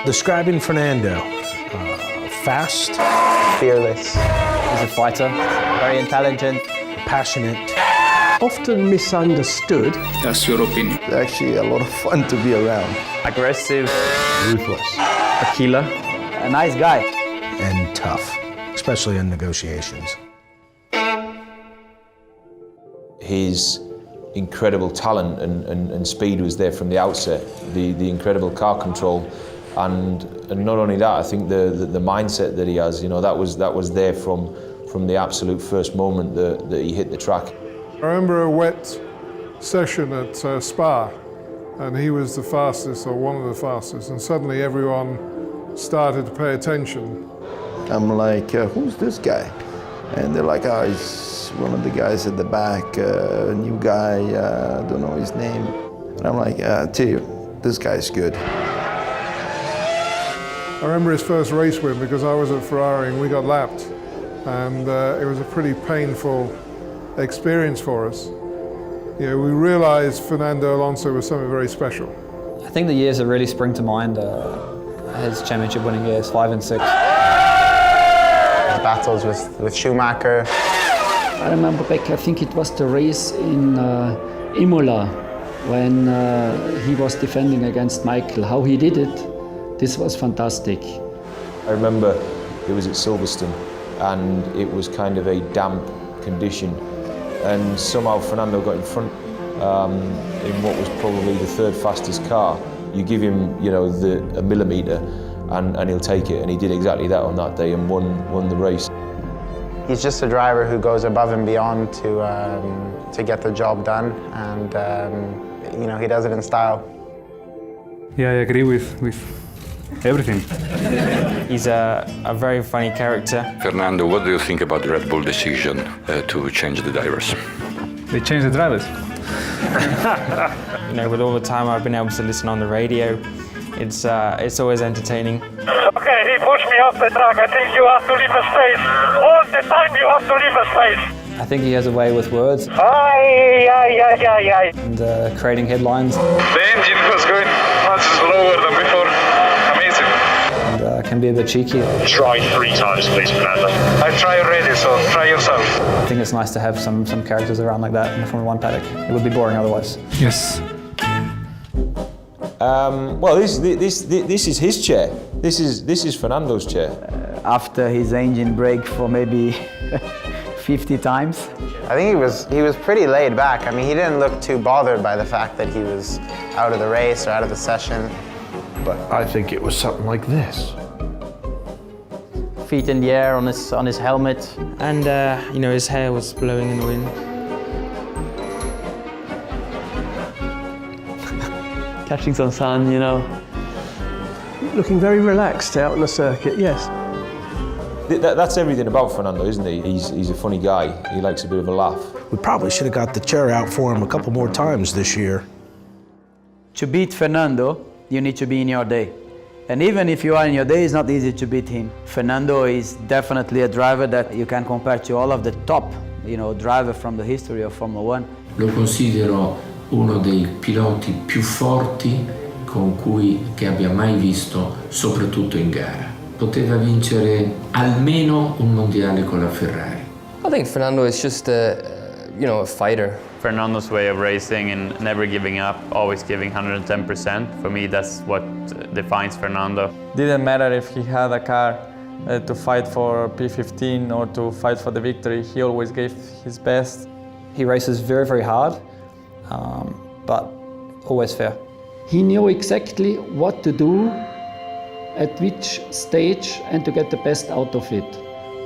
Describing Fernando, fast, fearless. He's a fighter, very intelligent, passionate, often misunderstood. That's your opinion. It's actually a lot of fun to be around. aggressive, ruthless, a killer, a nice guy. and tough, especially in negotiations. His incredible talent and speed was there from the outset, the incredible car control, and not only that, I think the mindset that he has, that was there from the absolute first moment that he hit the track. I remember a wet session at Spa, and he was the fastest, or one of the fastest, and suddenly everyone started to pay attention. I'm like, who's this guy? And they're like, oh, he's one of the guys at the back, a new guy, I don't know his name. And I'm like, I tell you, this guy's good. I remember his first race win because I was at Ferrari and we got lapped. And it was a pretty painful experience for us. We realized Fernando Alonso was something very special. I think the years that really spring to mind his championship winning years, 5 and 6. His battles with Schumacher. I remember back, I think it was the race in Imola when he was defending against Michael. How he did it, this was fantastic. I remember it was at Silverstone and it was kind of a damp condition, and somehow Fernando got in front in what was probably the third fastest car. You give him, a millimetre and he'll take it, and he did exactly that on that day and won the race. He's just a driver who goes above and beyond to get the job done, and he does it in style. Yeah, I agree with everything. He's a very funny character. Fernando, what do you think about the Red Bull decision to change the drivers? They changed the drivers. With all the time I've been able to listen on the radio, it's always entertaining. Okay, he pushed me off the track. I think you have to leave a space. All the time you have to leave a space. I think he has a way with words Aye. and creating headlines. The engine was going much slower than before. Amazing. And can be a bit cheeky. Try 3 times, please, Fernando. I've tried already, so try yourself. I think it's nice to have some characters around like that in the Formula 1 paddock. It would be boring otherwise. Yes. Well, this is his chair. This is Fernando's chair. After his engine break for maybe 50 times. I think he was pretty laid back. I mean, he didn't look too bothered by the fact that he was out of the race or out of the session. But I think it was something like this. Feet in the air on his helmet. And, his hair was blowing in the wind. Catching some sun, Looking very relaxed out on the circuit, yes. That's everything about Fernando, isn't he? He's a funny guy. He likes a bit of a laugh. We probably should have got the chair out for him a couple more times this year. To beat Fernando, you need to be in your day. And even if you are in your day, it's not easy to beat him. Fernando is definitely a driver that you can compare to all of the top, driver from the history of Formula 1. Lo considero uno dei piloti più forti che abbia mai visto, soprattutto in gara. Poteva vincere almeno un mondiale con la Ferrari. I think Fernando is just a fighter. Fernando's way of racing and never giving up, always giving 110%. For me, that's what defines Fernando. Didn't matter if he had a car to fight for P15 or to fight for the victory, he always gave his best. He races very, very hard, but always fair. He knew exactly what to do at which stage and to get the best out of it.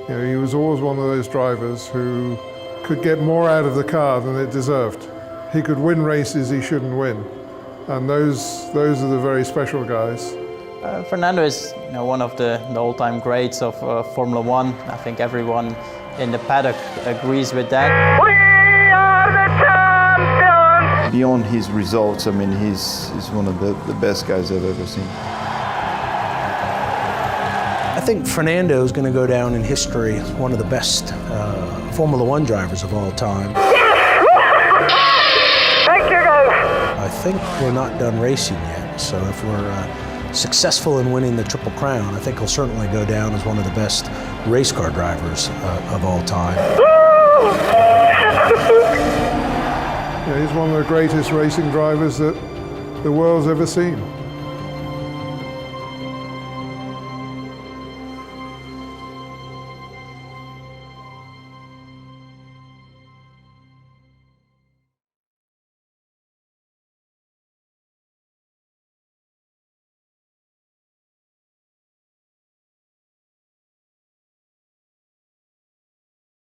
He was always one of those drivers who could get more out of the car than it deserved. He could win races he shouldn't win. And those are the very special guys. Fernando is one of the all-time greats of Formula 1. I think everyone in the paddock agrees with that. We are the champions! Beyond his results, I mean, he's one of the best guys I've ever seen. I think Fernando is going to go down in history as one of the best Formula 1 drivers of all time. Thank you, guys. I think we're not done racing yet, so if we're successful in winning the Triple Crown, I think he'll certainly go down as one of the best race car drivers of all time. Yeah, he's one of the greatest racing drivers that the world's ever seen.